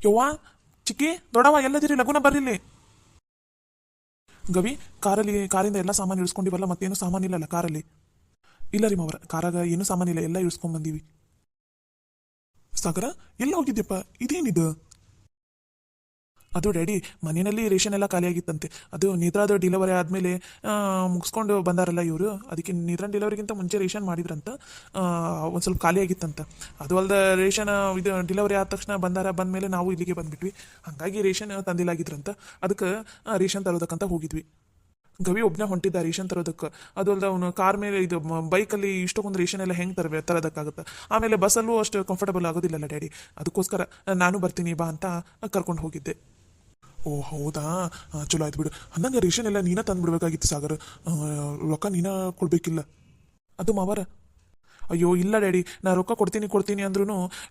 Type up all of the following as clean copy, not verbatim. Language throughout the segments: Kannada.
ಯವ್ವ, ಚಿಕ್ಕಿ ದೊಡವ ಎಲ್ಲದಿರಿ, ಲಗುನ ಬರ್ರಿಲ್ಲಿ. ಗವಿ, ಕಾರಿಂದ ಎಲ್ಲ ಸಾಮಾನು ಇಳಿಸ್ಕೊಂಡಿವಲ್ಲ, ಮತ್ತೇನು ಸಾಮಾನಿಲ್ಲಲ್ಲ ಕಾರಲ್ಲಿ? ಇಲ್ಲ ರೀ ಮಾವರ, ಕಾರಾಗ ಏನು ಸಾಮಾನಿಲ್ಲ, ಎಲ್ಲ ಇಳಿಸ್ಕೊಂಡ್ ಬಂದೀವಿ. ಸಾಗರ, ಎಲ್ಲ ಹೋಗಿದ್ಯಪ್ಪ, ಇದೇನಿದು? ಅದು ಡ್ಯಾಡಿ, ಮನೆಯಲ್ಲಿ ರೇಷನ್ ಎಲ್ಲ ಖಾಲಿಯಾಗಿತ್ತಂತೆ. ಅದು ನೇತ್ರಾದ ಡಿಲಿವರಿ ಆದಮೇಲೆ ಮುಗಿಸ್ಕೊಂಡು ಬಂದಾರಲ್ಲ ಇವರು, ಅದಕ್ಕೆ ನೇತ್ರಾನ್ ಡಿಲಿವರಿಗಿಂತ ಮುಂಚೆ ರೇಷನ್ ಮಾಡಿದ್ರಂತ. ಒಂದು ಸ್ವಲ್ಪ ಖಾಲಿ ಆಗಿತ್ತಂತ. ಅದು ಅಲ್ದ ರೇಷನ್ ಇದು ಡಿಲಿವರಿ ಆದ ತಕ್ಷಣ ಬಂದಮೇಲೆ ನಾವು ಇಲ್ಲಿಗೆ ಬಂದ್ಬಿಟ್ವಿ. ಹಾಗಾಗಿ ರೇಷನ್ ತಂದಿಲ್ಲಾಗಿದ್ರಂತ. ಅದಕ್ಕೆ ರೇಷನ್ ತರೋದಕ್ಕಂತ ಹೋಗಿದ್ವಿ. ಗವಿ ಒಬ್ಬನೇ ಹೊಂಟಿದ್ದ ರೇಷನ್ ತರೋದಕ್ಕೆ. ಅದು ಅಲ್ದ ಅವನು ಕಾರ್ ಮೇಲೆ ಇದು ಬೈಕಲ್ಲಿ ಇಷ್ಟೊಂದು ರೇಷನ್ ಎಲ್ಲ ಹೆಂಗೆ ತರೋದಕ್ಕಾಗುತ್ತೆ? ಆಮೇಲೆ ಬಸ್ಸಲ್ಲೂ ಅಷ್ಟು ಕಂಫರ್ಟಬಲ್ ಆಗೋದಿಲ್ಲಲ್ಲ ಡ್ಯಾಡಿ. ಅದಕ್ಕೋಸ್ಕರ ನಾನು ಬರ್ತೀನಿ ಬಾ ಅಂತ ಕರ್ಕೊಂಡು ಹೋಗಿದ್ದೆ. ಓ ಹೌದಾ, ಚಲೋ ಆಯ್ತು ಬಿಡು. ಅಂದಂಗೆ ರೇಷನ್ ಎಲ್ಲ ನೀನ ತಂದುಬಿಡ್ಬೇಕಾಗಿತ್ತು ಸಾಗರ್. ರೊಕ್ಕ ನೀನ ಕೊಡ್ಬೇಕಿಲ್ಲ. ಅದು ಮಾವರ, ಅಯ್ಯೋ ಇಲ್ಲ ಡ್ಯಾಡಿ, ನಾ ರೊಕ್ಕ ಕೊಡ್ತೀನಿ ಅಂದ್ರೂ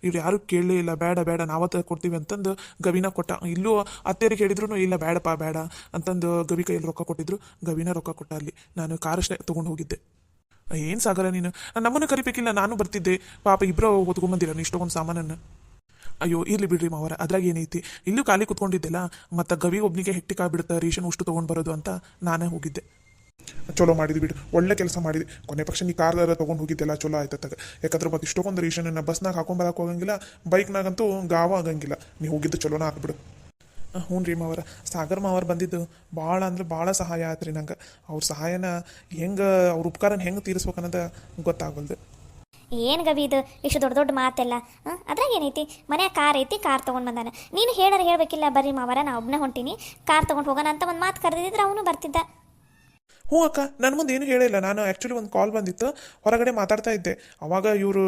ಇವ್ರು ಯಾರು ಕೇಳಲೇ ಇಲ್ಲ. ಬೇಡ ನಾವತ್ತ ಕೊಡ್ತೀವಿ ಅಂತಂದು ಗವಿನ ಕೊಟ್ಟ. ಇಲ್ಲೂ ಅತ್ತೇರಿಗೆ ಹೇಳಿದ್ರು ಇಲ್ಲ ಬೇಡಪ್ಪ ಬೇಡ ಅಂತಂದು ಗವಿ ಕೈಯಲ್ಲಿ ರೊಕ್ಕ ಕೊಟ್ಟಿದ್ರು. ಗವಿನ ರೊಕ್ಕ ಕೊಟ್ಟ. ಅಲ್ಲಿ ನಾನು ಕಾರಷ್ಟೇ ತೊಗೊಂಡು ಹೋಗಿದ್ದೆ. ಏನು ಸಾಗರ ನೀನು ನಮ್ಮನ್ನು ಕರಿಬೇಕಿಲ್ಲ, ನಾನು ಬರ್ತಿದ್ದೆ. ಪಾಪ ಇಬ್ಬರು ಹೊತ್ಕೊಂಬಂದಿರ ಇಷ್ಟೊಂದು ಸಾಮಾನನ್ನು. ಅಯ್ಯೋ ಇರ್ಲಿ ಬಿಡ್ರಿ ಮಾವರ, ಅದ್ರಾಗ ಏನೈತಿ. ಇಲ್ಲೂ ಖಾಲಿ ಕುತ್ಕೊಂಡಿದ್ದೆಲ್ಲ, ಮತ್ತು ಗವಿ ಒಬ್ನಿಗೆ ಹೆಕ್ಟಿಕ್ ಆಗ್ಬಿಡುತ್ತೆ ರೇಷನ್ ಅಷ್ಟು ತೊಗೊಂಡು ಬರೋದು ಅಂತ ನಾನೇ ಹೋಗಿದ್ದೆ. ಚಲೋ ಮಾಡಿದ್ವಿ ಬಿಡು, ಒಳ್ಳೆ ಕೆಲಸ ಮಾಡಿದ್ವಿ. ಕೊನೆ ಪಕ್ಷ ನೀ ಕಾರ್ದಾರ ತೊಗೊಂಡು ಹೋಗಿದ್ದೆಲ್ಲ ಚಲೋ ಆಯ್ತತ್ತಾಗ. ಯಾಕಂದ್ರೆ ಮತ್ತೆ ಇಷ್ಟೊಂದು ರೇಷನನ್ನು ಬಸ್ನಾಗ ಹಾಕೊಂಬರಕ್ಕೆ ಹೋಗಂಗಿಲ್ಲ, ಬೈಕ್ನಾಗಂತೂ ಗಾವ ಆಗಂಗಿಲ್ಲ. ನೀವು ಹೋಗಿದ್ದು ಚಲೋನ ಆಗ್ಬಿಡು. ಹ್ಞೂ ರೀ ಮಾವರ, ಸಾಗರ್ ಮಾವರ್ ಬಂದಿದ್ದು ಭಾಳ ಅಂದ್ರೆ ಭಾಳ ಸಹಾಯ ಆಯ್ತು ರೀ ನಂಗೆ. ಅವ್ರ ಸಹಾಯನ ಹೆಂಗೆ, ಅವ್ರ ಉಪಕಾರನ ಹೆಂಗೆ ತೀರಿಸ್ಬೇಕನ್ನೋದು ಗೊತ್ತಾಗಲ್ದು. ಏನು ಗವಿ ಇದು ಇಷ್ಟು ದೊಡ್ಡ ದೊಡ್ಡ ಮಾತೆಲ್ಲ? ಅದ್ರಾಗ ಏನೈತಿ? ಮನ್ಯಾಗ ಕಾರ್ ಐತಿ, ಕಾರ್ ತೊಗೊಂಡು ಬಂದಾನ. ನೀನು ಹೇಳಬೇಕಿಲ್ಲ, ಬರ್ರಿ ಮಾವರ ನಾ ಒಬ್ಬನೇ ಹೊಂಟೀನಿ, ಕಾರ್ ತೊಗೊಂಡು ಹೋಗೋಣ ಅಂತ ಒಂದು ಮಾತು ಕರೆದಿದ್ರೆ ಅವನು ಬರ್ತಿದ್ದ. ಹ್ಞೂ ಅಕ್ಕ, ನನ್ನ ಮುಂದೆ ಏನು ಹೇಳಿಲ್ಲ. ನಾನು ಆ್ಯಕ್ಚುಲಿ ಒಂದು ಕಾಲ್ ಬಂದಿತ್ತು, ಹೊರಗಡೆ ಮಾತಾಡ್ತಾ ಇದ್ದೆ. ಅವಾಗ ಇವರು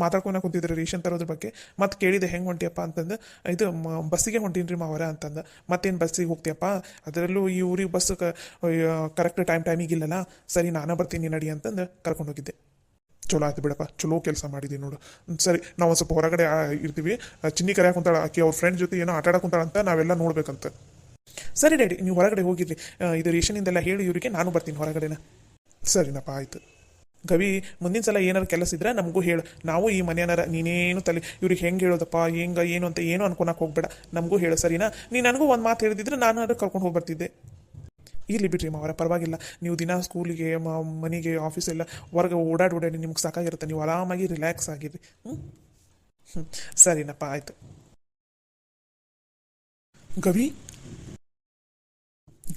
ಮಾತಾಡ್ಕೊಂಡು ಕೂತಿದ್ರು ರೇಷನ್ ತರೋದ್ರ ಬಗ್ಗೆ. ಮತ್ತೆ ಕೇಳಿದೆ ಹೆಂಗೆ ಹೊಂಟಿಯಪ್ಪ ಅಂತಂದು. ಇದು ಬಸ್ಸಿಗೆ ಹೊಂಟೀನಿ ರೀ ಮಾವರ ಅಂತಂದು. ಮತ್ತೇನು ಬಸ್ಸಿಗೆ ಹೋಗ್ತೀಯಪ್ಪ? ಅದರಲ್ಲೂ ಈ ಊರಿಗೆ ಬಸ್ ಕರೆಕ್ಟ್ ಟೈಮಿಗಿಲ್ಲಲ್ಲ. ಸರಿ ನಾನು ಬರ್ತೀನಿ ನಡಿ ಅಂತಂದು ಕರ್ಕೊಂಡು ಹೋಗಿದ್ದೆ. ಚಲೋ ಆಯ್ತು ಬಿಡಪ್ಪ, ಚಲೋ ಕೆಲಸ ಮಾಡಿದ್ದೀನಿ ನೋಡು. ಸರಿ, ನಾವು ಒಂದು ಸ್ವಲ್ಪ ಹೊರಗಡೆ ಇರ್ತೀವಿ. ಚಿನ್ನಿ ಕರೆಯಾಕ ಕುಂತಾಳ, ಆಕೆ ಅವ್ರ ಫ್ರೆಂಡ್ ಜೊತೆ ಏನೋ ಆಟ ಆಡಕ್ಕೆ ಕುಂತಾಳಂತ, ನಾವೆಲ್ಲ ನೋಡ್ಬೇಕಂತ. ಸರಿ ಡ್ಯಾಡಿ, ನೀವು ಹೊರಗಡೆ ಹೋಗಿದ್ರಿ. ಇದು ರೇಷನಿಂದೆಲ್ಲ ಹೇಳಿ ಇವರಿಗೆ, ನಾನು ಬರ್ತೀನಿ ಹೊರಗಡೆನ. ಸರಿನಪ್ಪ ಆಯ್ತು. ಗವಿ, ಮುಂದಿನ ಸಲ ಏನಾರು ಕೆಲಸ ಇದ್ರೆ ನಮಗೂ ಹೇಳು. ನಾವು ಈ ಮನೆಯನ್ನಾರ ನೀನೇನು ತಲೆ ಇವ್ರಿಗೆ ಹೆಂಗೆ ಹೇಳೋದಪ್ಪ, ಹೆಂಗೆ ಏನು ಅಂತ ಏನು ಅನ್ಕೊಳಕ್ಕೆ ಹೋಗ್ಬೇಡ. ನಮಗೂ ಹೇಳು ಸರಿನಾ? ನೀನು ನನಗೂ ಒಂದು ಮಾತು ಹೇಳಿದ್ರೆ ನಾನು ಅದು ಕರ್ಕೊಂಡು ಹೋಗಿ ಬರ್ತಿದ್ದೆ. ಇರಲಿ ಬಿಡ್ರಿ ಮಾವರ, ಪರವಾಗಿಲ್ಲ. ನೀವು ದಿನ ಸ್ಕೂಲಿಗೆ ಮನೆಗೆ ಆಫೀಸೆಲ್ಲ ಹೊರಗೆ ಓಡಾಡಿ ನಿಮ್ಗೆ ಸಾಕಾಗಿರುತ್ತೆ. ನೀವು ಆರಾಮಾಗಿ ರಿಲ್ಯಾಕ್ಸ್ ಆಗಿರಿ. ಸರಿನಪ್ಪ ಆಯ್ತು.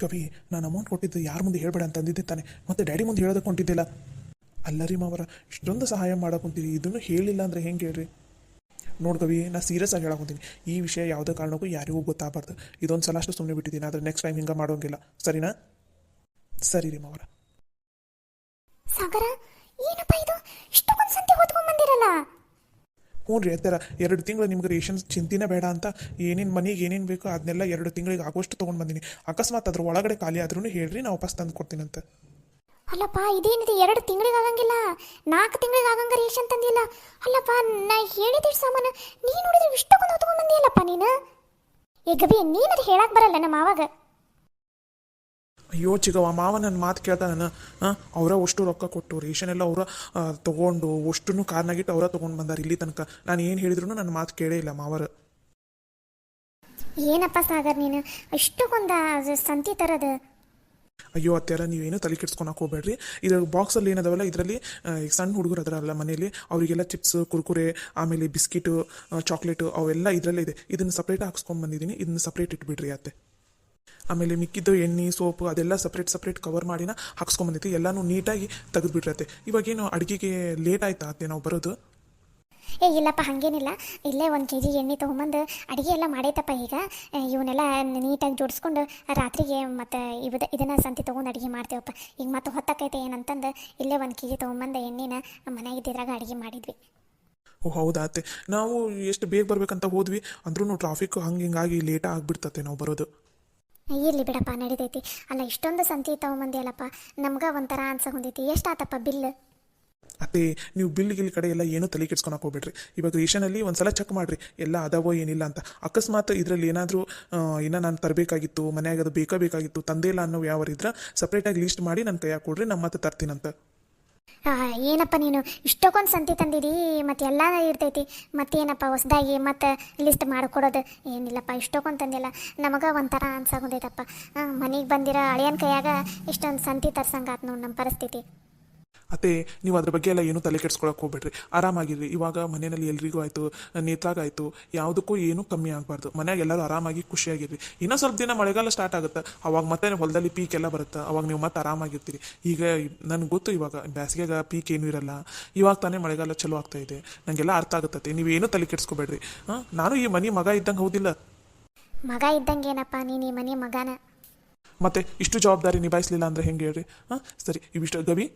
ಗವಿ, ನಾನು ಅಮೌಂಟ್ ಕೊಟ್ಟಿದ್ದು ಯಾರ ಮುಂದೆ ಹೇಳ್ಬೇಡ ಅಂತ ಅಂದಿದ್ದೆ ತಾನೆ, ಮತ್ತೆ ಡ್ಯಾಡಿ ಮುಂದೆ ಹೇಳೋದಕ್ಕೆ ಹೊಂಟಿದ್ದಿಲ್ಲ. ಅಲ್ಲ ರೀ ಮಾವರ, ಇಷ್ಟೊಂದು ಸಹಾಯ ಮಾಡಕೊಂತೀವಿ, ಇದನ್ನು ಹೇಳಿಲ್ಲ ಅಂದರೆ ಹೆಂಗೆ ಹೇಳ್ರಿ? ನೋಡಿ ಗವಿ, ನಾ ಸೀರಿಯಸ್ ಆಗಿ ಹೇಳಕೊಂತೀನಿ. ಈ ವಿಷಯ ಯಾವುದೇ ಕಾರಣಕ್ಕೂ ಯಾರಿಗೂ ಗೊತ್ತಾಗಬಾರ್ದು. ಇದೊಂದು ಸಲ ಅಷ್ಟು ಸುಮ್ಮನೆ ಬಿಟ್ಟಿದ್ದೀನಿ, ಆದರೆ ನೆಕ್ಸ್ಟ್ ಟೈಮ್ ಹಿಂಗೆ ಮಾಡೋಂಗಿಲ್ಲ. ಸರಿನಾ? ಸರಿ ರೀ ಮಾವರ. ಸಾಗರ, ಏನಪ್ಪ ಇದು ಇಷ್ಟೊಂದು ಸಂತೆ ಹೊತ್ಕೊಂಡ್ ಬಂದಿರಲ್ಲ? ಹ್ಞೂ ರೀ ಅತ್ತರ, 2 ತಿಂಗಳು ನಿಮ್ಗೆ ರೇಷನ್ ಚಿಂತಿನೇ ಬೇಡ ಅಂತ ಏನೇನು ಮನೆಗೆ ಏನೇನು ಬೇಕೋ ಅದನ್ನೆಲ್ಲ 2 ತಿಂಗಳಿಗೆ ಆಗೋಷ್ಟು ತೊಗೊಂಡು ಬಂದೀನಿ. ಅಕಸ್ಮಾತ್ ಅದ್ರ ಒಳಗಡೆ ಖಾಲಿ ಆದ್ರೂ ಹೇಳ್ರಿ, ನಾವು ವಾಪಸ್ ತಂದು ಕೊಡ್ತೀನಂತ. ಅಲ್ಲಪ್ಪ, ಇದೇನಿದೆ 2 ತಿಂಗಳಿಗೆ ಆಗಂಗಿಲ್ಲ, 4 ತಿಂಗಳಿಗೆ ಆಗಂಗ ರೇಷನ್ ತಂದಿಲ್ಲ. ಅಲ್ಲಪ್ಪ, ನಾ ಹೇಳಿದ ಸಾಮಾನು ನೀನು ನೋಡಿದ್ರೆ ಇಷ್ಟೊಂದು ಹೊತ್ಕೊಂಡ್ ಬಂದಿಯಲ್ಲಪ್ಪ ನೀನು. ಏ ಗಬಿ, ನೀನದು ಹೇಳಕ್ ಬರಲ್ಲ ನಮ್ಮ ಮಾವಾಗ. ಅಯ್ಯೋ ಚಿಗವ, ಮಾವ ನನ್ನ ಮಾತು ಕೇಳ್ತಾನ. ಅವರ ಅಷ್ಟು ರೊಕ್ಕ ಕೊಟ್ಟು ರೇಷನ್ ಎಲ್ಲ ಅವರ ತೊಗೊಂಡು ಅಷ್ಟನ್ನು ಕಾರ್ನಾಗಿಟ್ಟು ಅವರ ತೊಗೊಂಡು ಬಂದಾರ ಇಲ್ಲಿ ತನಕ. ನಾನು ಏನು ಹೇಳಿದ್ರು ನನ್ನ ಮಾತು ಕೇಳೇ ಇಲ್ಲ ಮಾವರು. ಏನಪ್ಪ ಸಾಗರ್, ನೀನು ಇಷ್ಟೊಂದು ಸಂತಿ ತರದ? ಅಯ್ಯೋ ಅತ್ತೆಲ್ಲ, ನೀವೇನು ತಲೆ ಕೆಡ್ಸ್ಕೊಳಕ್ಕೆ ಹೋಗ್ಬೇಡ್ರಿ. ಇದ್ರ ಬಾಕ್ಸಲ್ಲಿ ಏನದವಲ್ಲ, ಇದರಲ್ಲಿ ಸಣ್ಣ ಹುಡುಗರು ಅದರಲ್ಲ ಮನೇಲಿ, ಅವರಿಗೆಲ್ಲ ಚಿಪ್ಸ್, ಕುರ್ಕುರೆ, ಆಮೇಲೆ ಬಿಸ್ಕಿಟು, ಚಾಕ್ಲೇಟು ಅವೆಲ್ಲ ಇದರಲ್ಲೇ ಇದೆ. ಇದನ್ನು ಸಪ್ರೇಟ್ ಹಾಕ್ಸ್ಕೊಂಡು ಬಂದಿದ್ದೀನಿ, ಇದನ್ನು ಸಪ್ರೇಟ್ ಇಟ್ಬಿಡ್ರಿ ಅತ್ತೆ. ಆಮೇಲೆ ಮಿಕ್ಕಿದ್ದು ಎಣ್ಣೆ, ಸೋಪು ಅದೆಲ್ಲ ಸಪ್ರೇಟ್ ಕವರ್ ಮಾಡಿನ ಹಾಕ್ಸ್ಕೊಂಬಂದೈತಿ. ಎಲ್ಲನೂ ನೀಟಾಗಿ ತೆಗೆದುಬಿಟ್ರತ್ತೆ. ಇವಾಗೇನು ಅಡುಗೆಗೆ ಲೇಟ್ ಆಯ್ತಾ ಅತ್ತೆ ನಾವು ಬರೋದು? ಏ ಇಲ್ಲಪ್ಪ, ಹಾಗೇನಿಲ್ಲ. ಇಲ್ಲೇ 1 kg ಎಣ್ಣೆ ತೊಗೊಂಬಂದು ಅಡುಗೆ ಎಲ್ಲ ಮಾಡೈತಪ್ಪ. ಈಗ ಇವನ್ನೆಲ್ಲ ನೀಟಾಗಿ ಜೋಡಿಸ್ಕೊಂಡು ರಾತ್ರಿಗೆ ಮತ್ತು ಇದನ್ನು ಸಂತಿ ತೊಗೊಂಡು ಅಡುಗೆ ಮಾಡ್ತೇವಪ್ಪ. ಈಗ ಮತ್ತೆ ಹೊತ್ತಕ್ಕೈತೆ ಏನಂತಂದು ಇಲ್ಲೇ 1 kg ತೊಗೊಂಬಂದು ಎಣ್ಣೆನ ಮನೆಯಾಗಿದ್ದಿದ್ರಾಗ ಅಡುಗೆ ಮಾಡಿದ್ವಿ. ಓ ಹೌದಾ ಅತ್ತೆ, ನಾವು ಎಷ್ಟು ಬೇಗ ಬರ್ಬೇಕಂತ ಹೋದ್ವಿ ಅಂದ್ರೂ ಟ್ರಾಫಿಕ್ ಹಿಂಗಾಗಿ ಲೇಟ್ ಆಗಿಬಿಡ್ತತೆ ನಾವು ಬರೋದು. ಇರಲಿ ಬಿಡಪ್ಪ, ನಡೀತೈತಿ. ಅಲ್ಲ, ಇಷ್ಟೊಂದು ಸಂತಿ ತೊಗೊಂಬಂದಿಯಲ್ಲಪ್ಪ, ನಮ್ಗೆ ಒಂಥರ ಅನ್ಸ ಹೊಂದೈತಿ. ಎಷ್ಟಾತಪ್ಪ ಬಿಲ್? ಅತ್ತೆ, ನೀವು ಬಿಲ್ ಕಡೆ ಎಲ್ಲ ಏನೂ ತಲೆ ಕೆಡ್ಸ್ಕೊಳಕ್ಕೆ ಹೋಗ್ಬೇಡ್ರಿ. ಇವಾಗ ರೇಷನಲ್ಲಿ ಒಂದ್ಸಲ ಚೆಕ್ ಮಾಡಿರಿ ಎಲ್ಲ ಅದಾವೋ ಏನಿಲ್ಲ ಅಂತ. ಅಕಸ್ಮಾತ್ ಇದರಲ್ಲಿ ಏನಾದರೂ ಇನ್ನೂ ನಾನು ತರಬೇಕಾಗಿತ್ತು, ಮನೆಯಾಗ ಅದು ಬೇಕಾಗಿತ್ತು, ತಂದೆ ಇಲ್ಲ ಅನ್ನೋ ಯಾವ ಇದ್ರೆ ಸಪ್ರೇಟಾಗಿ ಲೀಸ್ಟ್ ಮಾಡಿ ನನ್ನ ಕೈಯಾಗ ಕೊಡ್ರಿ, ನಮ್ಮ ಮತ್ತೆ ತರ್ತೀನಂತ. ಏನಪ್ಪ ನೀನು ಇಷ್ಟಕ್ಕೊಂದು ಸಂತಿ ತಂದಿದ್ದೀ ಮತ್ತು ಎಲ್ಲ ಇರ್ತೈತಿ ಮತ್ತೇನಪ್ಪ ಹೊಸ್ದಾಗಿ ಮತ್ತು ಲಿಸ್ಟ್ ಮಾಡಿಕೊಡೋದು ಏನಿಲ್ಲಪ್ಪ ಇಷ್ಟಕ್ಕೊಂದು ತಂದಿಲ್ಲ ನಮಗೆ ಒಂಥರ ಅನ್ಸಾಗೋದೈತಪ್ಪ ಮನೆಗೆ ಬಂದಿರೋ ಅಳಿಯನ ಕೈಯಾಗ ಇಷ್ಟೊಂದು ಸಂತಿ ತರ್ಸಂಗಾತ್ ನೋಡಿ ನಮ್ಮ ಪರಿಸ್ಥಿತಿ. ಅತ್ತೆ ನೀವು ಅದ್ರ ಬಗ್ಗೆ ಎಲ್ಲ ಏನೂ ತಲೆ ಕೆಡ್ಸ್ಕೊಳಕ್ಕೆ ಹೋಗ್ಬೇಡ್ರಿ, ಆರಾಮಾಗಿರ್ರಿ. ಇವಾಗ ಮನೆಯಲ್ಲಿ ಎಲ್ರಿಗೂ ಆಯಿತು, ನೇತ್ರಾಗಾಯಿತು, ಯಾವುದಕ್ಕೂ ಏನೂ ಕಮ್ಮಿ ಆಗಬಾರ್ದು. ಮನ್ಯಾಗ ಎಲ್ಲರೂ ಆರಾಮಾಗಿ ಖುಷಿಯಾಗಿರ್ರಿ. ಇನ್ನೂ ಸ್ವಲ್ಪ ದಿನ ಮಳೆಗಾಲ ಸ್ಟಾರ್ಟ್ ಆಗುತ್ತೆ, ಅವಾಗ ಮತ್ತೆ ಹೊಲದಲ್ಲಿ ಪೀಕ್ ಎಲ್ಲ ಬರುತ್ತೆ, ಅವಾಗ ನೀವು ಮತ್ತೆ ಆರಾಮಾಗಿರ್ತೀರಿ. ಈಗ ನನಗೆ ಗೊತ್ತು ಇವಾಗ ಬೇಸಿಗೆಗೆ ಪೀಕ್ ಏನೂ ಇರಲ್ಲ, ಇವಾಗ ತಾನೇ ಮಳೆಗಾಲ ಚಲೋ ಆಗ್ತಾ ಇದೆ, ನನಗೆಲ್ಲ ಅರ್ಥ ಆಗುತ್ತದೆ. ನೀವೇನೂ ತಲೆ ಕೆಡ್ಸ್ಕೊಬೇಡ್ರಿ. ನಾನು ಈ ಮನೆ ಮಗ ಇದ್ದಂಗೆ ಹೌದಿಲ್ಲ? ಮಗ ಇದ್ದಂಗೆ ಏನಪ್ಪ ನೀನು ಈ ಮನೆ ಮಗನ. ಮತ್ತೆ ಇಷ್ಟು ಜವಾಬ್ದಾರಿ ನಿಭಾಯಿಸಲಿಲ್ಲ ಅಂದರೆ ಹೆಂಗೆ ಹೇಳ್ರಿ? ಸರಿ, ಇವಿಷ್ಟು ಗವಿ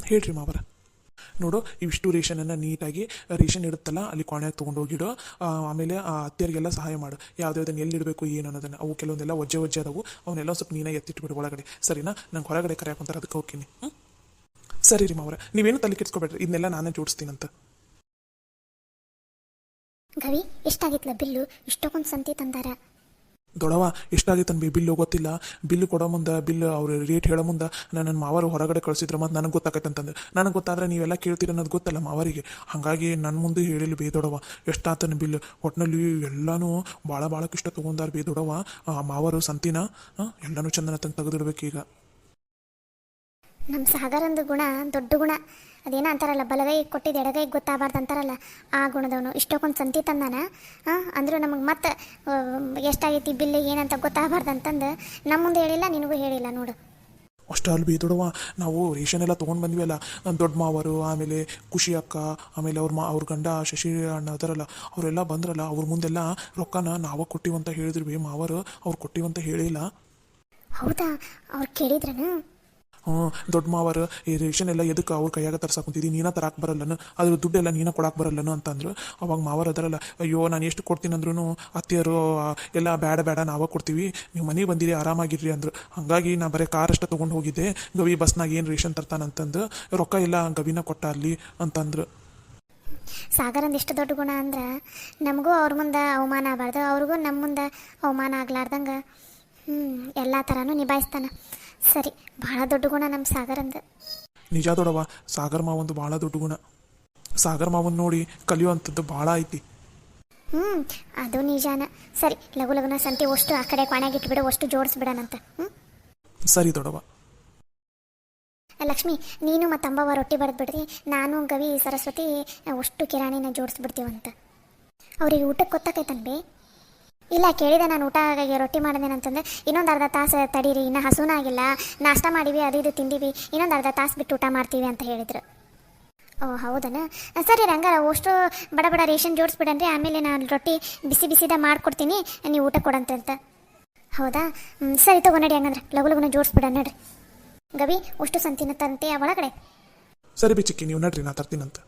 ಹೇಳ್ರಿ ಮಾವರ. ನೋಡು, ಇವಿಷ್ಟು ರೇಷನನ್ನು ನೀಟಾಗಿ ರೇಷನ್ ಇಡುತ್ತಲ್ಲ ಅಲ್ಲಿ ಕೋಣೆಯಾಗಿ ತೊಗೊಂಡೋಗಿಡು. ಆಮೇಲೆ ಆ ಅತ್ತೆಯರಿಗೆಲ್ಲ ಸಹಾಯ ಮಾಡು, ಯಾವುದ್ಯಾವ್ದನ್ನು ಎಲ್ಲಿಡಬೇಕು ಏನು ಅನ್ನೋದನ್ನು. ಅವು ಕೆಲವೊಂದೆಲ್ಲ ಒಜ್ಜೆ ಅದಾವು, ಅವನ್ನೆಲ್ಲ ಸ್ವಲ್ಪ ನೀನೇ ಎತ್ತಿಟ್ಬಿಡು ಒಳಗಡೆ, ಸರಿನಾ? ನಂಗೆ ಹೊರಗಡೆ ಕರೆಯಾಕೊಂತಾರೆ, ಅದಕ್ಕೆ ಹೋಗ್ತೀನಿ. ಸರಿ ರೀ ಮಾವರ, ನೀವೇನು ತಲೆ ಕೆಡ್ಸ್ಕೊಬೇಡ್ರಿ, ಇದನ್ನೆಲ್ಲ ನಾನೇ ಜೋಡಿಸ್ತೀನಂತ. ಗವಿ ಎಷ್ಟಾಗಿತ್ಲ ಬಿಲ್ಲು? ಇಷ್ಟಕ್ಕೊಂದು ಸಂತಿ ತಂದಾರ. ದೊಡವ ಎಷ್ಟಾಗಿತ್ತು ಬಿ ಬಿಲ್ಲು ಗೊತ್ತಿಲ್ಲ. ಬಿಲ್ಲು ಕೊಡೋ ಮುಂದೆ, ಬಿಲ್ ಅವ್ರ ರೇಟ್ ಹೇಳೋ ಮುಂದೆ ನನ್ನ ಮಾವರು ಹೊರಗಡೆ ಕಳಿಸಿದ್ರು, ಮತ್ತು ನನಗೆ ಗೊತ್ತಾಗತ್ತೆ ಅಂತಂದು. ನನಗೆ ಗೊತ್ತಾದ್ರೆ ನೀವೆಲ್ಲ ಕೇಳ್ತೀರ ಅನ್ನೋದು ಗೊತ್ತಲ್ಲ ಮಾವರಿಗೆ, ಹಾಗಾಗಿ ನನ್ನ ಮುಂದೆ ಹೇಳಿಲ್ಲ ಬೇ ದೊಡವ ಎಷ್ಟಾತನ ಬಿಲ್. ಒಟ್ಟಿನಲ್ಲಿ ಎಲ್ಲನೂ ಭಾಳ ಭಾಳಕ್ಕಿಷ್ಟ ತೊಗೊಂಡಾರ ಬೇ ದೊಡವ ಮಾವರು ಸಂತಿನ. ಎಲ್ಲನೂ ಚಂದನ ತಂದು ತೆಗೆದಿಡ್ಬೇಕೀಗ. ನಮ್ಮ ಸಾಗರಂದು ಗುಣ ದೊಡ್ಡ ಗುಣ. ಅದೇನೋ ಅಂತಾರಲ್ಲ, ಬಲಗೈ ಕೊಟ್ಟಿದ್ದು ಎಡಗೈ ಗೊತ್ತಾಗಬಾರ್ದು ಅಂತಾರಲ್ಲ, ಆ ಗುಣದವನು. ಇಷ್ಟಕ್ಕೊಂದು ಸಂತಿ ತಂದಾನ. ಅಂದರೂ ನಮಗೆ ಮತ್ತೆ ಎಷ್ಟಾಗೈತಿ ಬಿಲ್ಲು ಏನಂತ ಗೊತ್ತಾಗಬಾರ್ದು ಅಂತಂದು ನಮ್ಮ ಮುಂದೆ ಹೇಳಿಲ್ಲ, ನಿನಗೂ ಹೇಳಿಲ್ಲ ನೋಡು. ಅಷ್ಟೇ ಅಲ್ಲ ಬಿ ದೊಡವ, ನಾವು ರೇಷನ್ ಎಲ್ಲ ತೊಗೊಂಡು ಬಂದ್ವಿ ಅಲ್ಲ, ದೊಡ್ಡ ಮಾವರು, ಆಮೇಲೆ ಖುಷಿ ಅಕ್ಕ, ಆಮೇಲೆ ಅವ್ರ ಗಂಡ ಶಶಿ ಅಣ್ಣ ಅದರಲ್ಲ, ಅವರೆಲ್ಲ ಬಂದ್ರಲ್ಲ, ಅವ್ರ ಮುಂದೆಲ್ಲ ರೊಕ್ಕನ ನಾವು ಕೊಟ್ಟಿವಂತ ಹೇಳಿದ್ರು ಬಿ ಮಾವರು, ಅವ್ರು ಕೊಟ್ಟಿವಂತ ಹೇಳಿಲ್ಲ. ಹೌದಾ? ಅವ್ರು ಕೇಳಿದ್ರನ? ದೊಡ್ಡ ಮಾವರು ಈ ರೇಷನ್ ಎಲ್ಲ ಎದಕ್ಕೆ ಅವ್ರ ಕೈಯಾಗ ತರ್ಸಕ್ಕೆ ಕುಂತಿದ್ದಿ, ನೀನ ತರಕ್ಕೆ ಬರಲ್ಲನು, ಅದ್ರ ದುಡ್ಡೆಲ್ಲ ನೀನ ಕೊಡಕ್ಕೆ ಬರಲ್ಲನು ಅಂತಂದ್ರು. ಅವಾಗ ಮಾವರು ಅದರಲ್ಲ, ಅಯ್ಯೋ ನಾನು ಎಷ್ಟು ಕೊಡ್ತೀನಿ ಅಂದ್ರೂ ಅತ್ತೆಯರು ಎಲ್ಲ ಬೇಡ ನಾವೇ ಕೊಡ್ತೀವಿ, ನೀವು ಮನೆಗೆ ಬಂದಿರಿ ಆರಾಮಾಗಿರ್ರಿ ಅಂದರು. ಹಾಗಾಗಿ ನಾ ಬರೀ ಕಾರ್ ಅಷ್ಟೇ ತೊಗೊಂಡು ಹೋಗಿದ್ದೆ, ಗವಿ ಬಸ್ನಾಗ ಏನು ರೇಷನ್ ತರ್ತಾನಂತಂದು ರೊಕ್ಕ ಎಲ್ಲ ಗವಿನ ಕೊಟ್ಟ ಅಲ್ಲಿ ಅಂತಂದ್ರು. ಸಾಗರಂದು ಎಷ್ಟು ದೊಡ್ಡ ಗುಣ ಅಂದ್ರೆ, ನಮಗೂ ಅವ್ರ ಮುಂದೆ ಅವಮಾನ ಆಗಬಾರ್ದು, ಅವ್ರಿಗೂ ನಮ್ಮ ಮುಂದೆ ಅವಮಾನ ಆಗ್ಲಾರ್ದಂಗೆ ಎಲ್ಲ ಥರನೂ ನಿಭಾಯಿಸ್ತಾನೆ. ಸರಿ, ಭಾಳ ದೊಡ್ಡ ಗುಣ ನಮ್ಮ ಸಾಗರಂದು. ನಿಜ ದೊಡವ, ಸಾಗರ್ ಮಾವಂದು ಭಾಳ ದೊಡ್ಡ ಗುಣ. ಸಾಗರ್ ಮಾವನ್ ನೋಡಿ ಕಲಿಯುವಂಥದ್ದು ಭಾಳ ಐತಿ. ಅದು ನಿಜಾನ. ಸರಿ, ಲಘು ಲಘುನ ಸಂತಿ ಅಷ್ಟು ಆ ಕಡೆ ಕೊನೆಗೆ ಇಟ್ಬಿಡು, ಅಷ್ಟು ಜೋಡಿಸ್ಬಿಡೋಣಂತ. ಸರಿ ದೊಡವ. ಲಕ್ಷ್ಮಿ, ನೀನು ಮತ್ತು ಅಂಬವ್ವ ರೊಟ್ಟಿ ಬಡ್ದ್ಬಿಡ್ರಿ, ನಾನು ಗವಿ ಸರಸ್ವತಿ ಅಷ್ಟು ಕಿರಾಣಿನ ಜೋಡಿಸ್ಬಿಡ್ತೀವಂತ. ಅವ್ರಿಗೆ ಊಟಕ್ಕೆ ಗೊತ್ತಾಕೈತನ್ಬಿ? ಇಲ್ಲ, ಕೇಳಿದೆ ನಾನು, ಊಟ ರೊಟ್ಟಿ ಮಾಡಿದೇನಂತಂದ್ರೆ ಇನ್ನೊಂದು ಅರ್ಧ ತಾಸು ತಡೀರಿ, ಇನ್ನು ಹಸುನ ಆಗಿಲ್ಲ, ನಾಷ್ಟ ಮಾಡಿವಿ, ಅದು ಇದು ತಿಂದೀವಿ, ಇನ್ನೊಂದು ಅರ್ಧ ತಾಸು ಬಿಟ್ಟು ಊಟ ಮಾಡ್ತೀವಿ ಅಂತ ಹೇಳಿದ್ರು. ಓ ಹೌದನ? ಸರಿ ರಂಗಾರ, ಅಷ್ಟು ಬಡ ರೇಷನ್ ಜೋಡಿಸ್ಬಿಡನ್ರಿ, ಆಮೇಲೆ ನಾನು ರೊಟ್ಟಿ ಬಿಸಿದ ಮಾಡಿಕೊಡ್ತೀನಿ, ನೀವು ಊಟ ಕೊಡಂತ. ಹೌದಾ? ಸರಿ ತಗೋ ನಡಿ, ಹಂಗಂದ್ರೆ ಲಘು ಲಘುನ ಜೋಡಿಸ್ಬಿಡ ನಡ್ರಿ. ಗವಿ ಅಷ್ಟು ಸಂತಿನ ತಂತೆ ಒಳಗಡೆ. ಸರಿ ಬಿಚ್ಚಿಕ್ಕಿ, ನೀವು ನಡ್ರಿ, ನಾ ತರ್ತೀನಂತ.